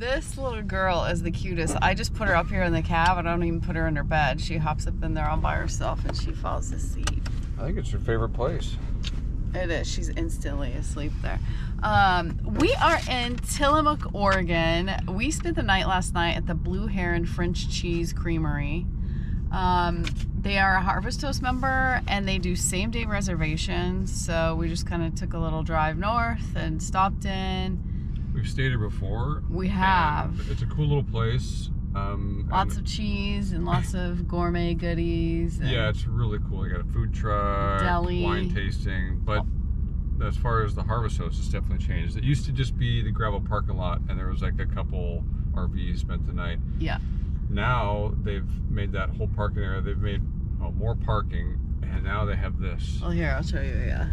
This little girl is the cutest. I just put her up here in the cab. I don't even put her in her bed. She hops up in there all by herself and she falls asleep. I think it's her favorite place. It is. She's instantly asleep there. We are in Tillamook, Oregon. We spent the night last night at the Blue Heron French Cheese Creamery. They are a Harvest Toast member and they do same day reservations. So we just kind of took a little drive north and stopped in. We've stayed here before. We have. It's a cool little place. Lots of cheese and lots of gourmet goodies. Yeah, it's really cool. You got a food truck, deli, wine tasting. But as far as the Harvest House, it's definitely changed. It used to just be the gravel parking lot, and there was like a couple RVs spent the night. Yeah. Now they've made that whole parking area. They've made more parking, and now they have this. Well, here, I'll show you. Yeah.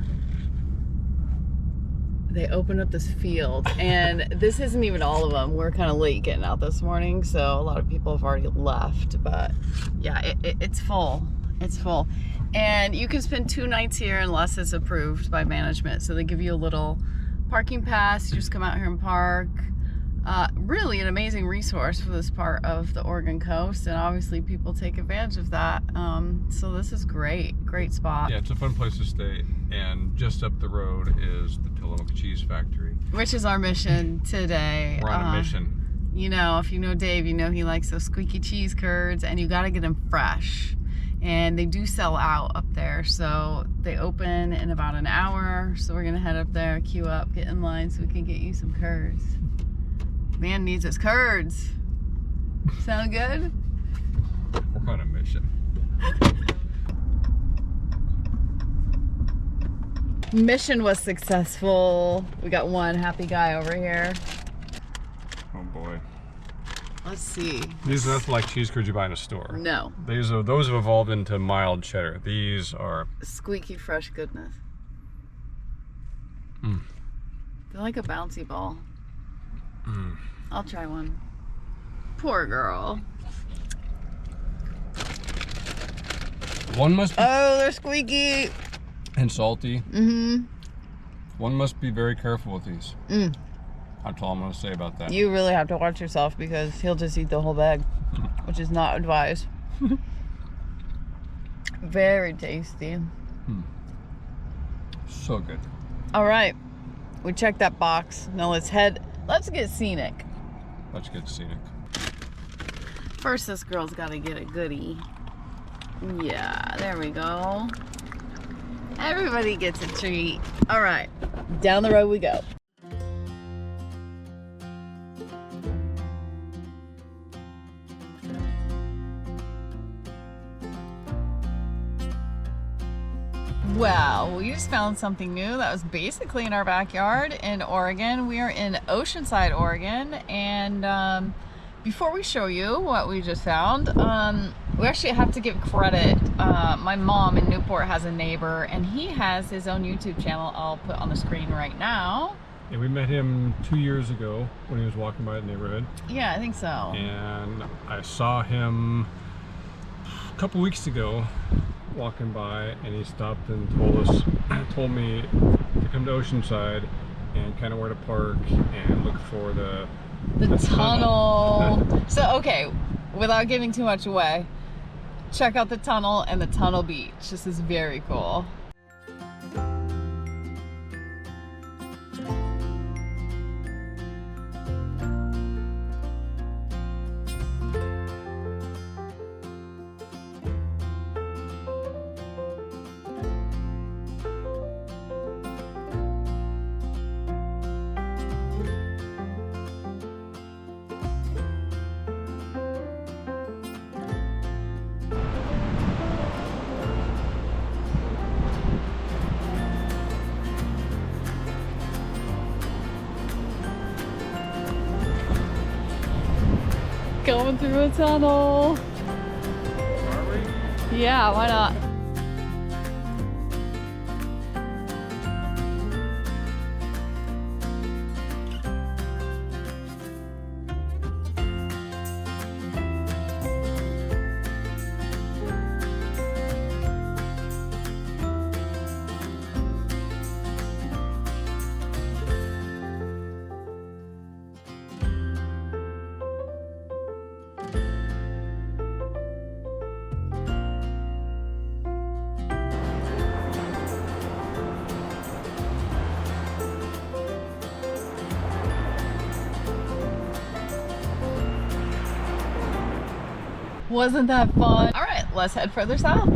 They opened up this field, and this isn't even all of them. We're kind of late getting out this morning, so a lot of people have already left. But yeah, it's full. It's full. And you can spend 2 nights here unless it's approved by management. So they give you a little parking pass. You just come out here and park. Really an amazing resource for this part of the Oregon coast, and obviously people take advantage of that. So this is great spot. Yeah, it's a fun place to stay, and just up the road is the Tillamook Cheese Factory, which is our mission today. We're on a mission. You know, if you know Dave, you know he likes those squeaky cheese curds, and you got to get them fresh. And they do sell out up there, so they open in about an hour. So we're gonna head up there, queue up, get in line so we can get you some curds. Man needs his curds. Sound good? We're on a mission. Mission was successful. We got one happy guy over here. Oh boy. Let's see. These are nothing like cheese curds you buy in a store. No. Those have evolved into mild cheddar. These are squeaky fresh goodness. They're like a bouncy ball. I'll try one. Poor girl. One must be... Oh, they're squeaky. And salty. One must be very careful with these. That's all I'm going to say about that. You really have to watch yourself because he'll just eat the whole bag, which is not advised. Very tasty. So good. All right. We checked that box. Now let's get scenic. Let's get scenic. First, this girl's got to get a goodie. Yeah, there we go. Everybody gets a treat. All right, down the road we go. Well, we just found something new that was basically in our backyard in Oregon. We are in Oceanside, Oregon, and before we show you what we just found, we actually have to give credit. My mom in Newport has a neighbor, and he has his own YouTube channel I'll put on the screen right now. Yeah, we met him 2 years ago when he was walking by the neighborhood. Yeah, I think so. And I saw him a couple weeks ago walking by, and he stopped and told me to come to Oceanside and kind of where to park and look for the tunnel. So okay, without giving too much away, check out the tunnel and the tunnel beach. This is very cool. Going through a tunnel. Are we? Yeah, why not? Wasn't that fun? All right, let's head further south.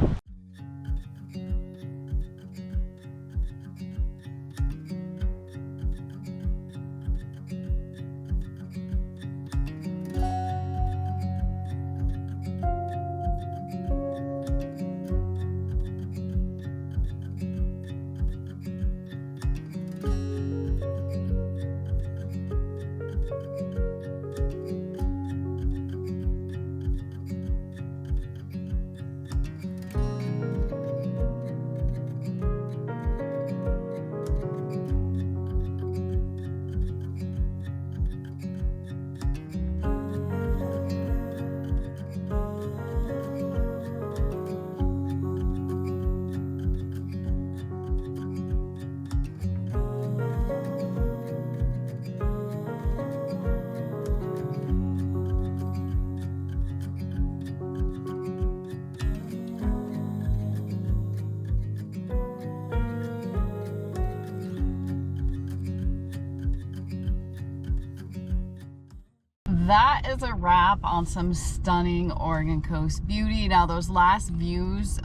That is a wrap on some stunning Oregon coast beauty. Now those last views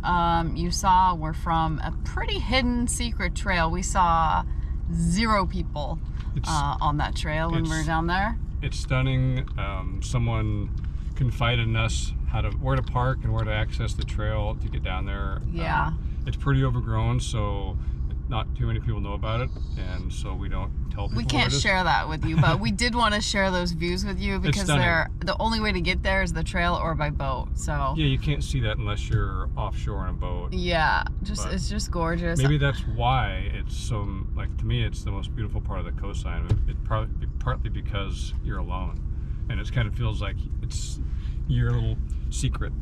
you saw were from a pretty hidden secret trail. We saw 0 people on that trail when we were down there. It's stunning. Someone confided in us where to park and where to access the trail to get down there. Yeah. It's pretty overgrown, so not too many people know about it, and so we don't tell people. We can't share that with you, but we did want to share those views with you because the only way to get there is the trail or by boat. So yeah, you can't see that unless you're offshore on a boat. Yeah, it's just gorgeous. Maybe that's why it's so, like, to me, it's the most beautiful part of the coastline. It partly because you're alone, and it kind of feels like it's your little secret.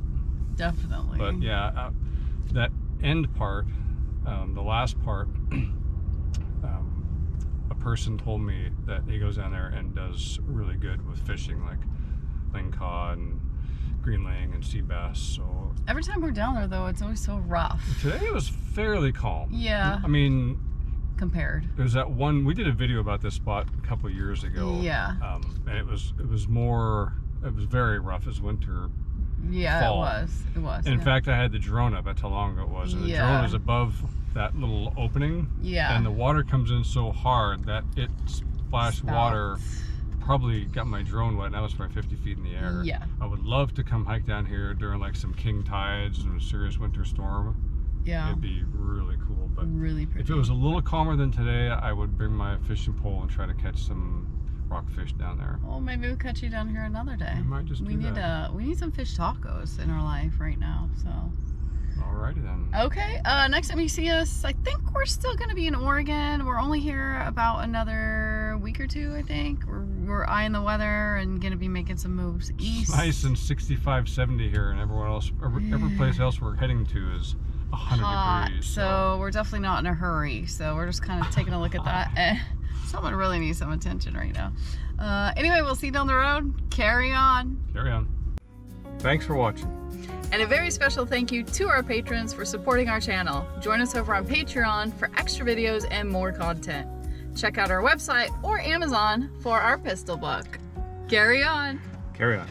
Definitely. But yeah, that end part. The last part, a person told me that he goes down there and does really good with fishing, like lingcod and greenling and sea bass. So every time we're down there, though, it's always so rough. Today it was fairly calm. Yeah. I mean, compared. There's that one, we did a video about this spot a couple of years ago. Yeah. And it was very rough as winter. Yeah, fall. It was. And in fact, I had the drone up. That's how long ago it was. And the drone is above that little opening. Yeah. And the water comes in so hard that it splashed water. Probably got my drone wet, and I was probably 50 feet in the air. Yeah. I would love to come hike down here during like some king tides and a serious winter storm. Yeah. It'd be really cool. But really pretty. If it was a little calmer than today, I would bring my fishing pole and try to catch some rockfish down there. Well, maybe we'll catch you down here another day. We might just do that. We need some fish tacos in our life right now, so. Alrighty then. Okay, next time you see us, I think we're still going to be in Oregon. We're only here about another week or two, I think. We're eyeing the weather and going to be making some moves east. It's nice and 65, 70 here, and every place else we're heading to is 100 degrees. So we're definitely not in a hurry. So we're just kind of taking a look at that. Someone really needs some attention right now. Anyway, we'll see you down the road. Carry on. Carry on. Thanks for watching. And a very special thank you to our patrons for supporting our channel. Join us over on Patreon for extra videos and more content. Check out our website or Amazon for our pistol book. Carry on. Carry on.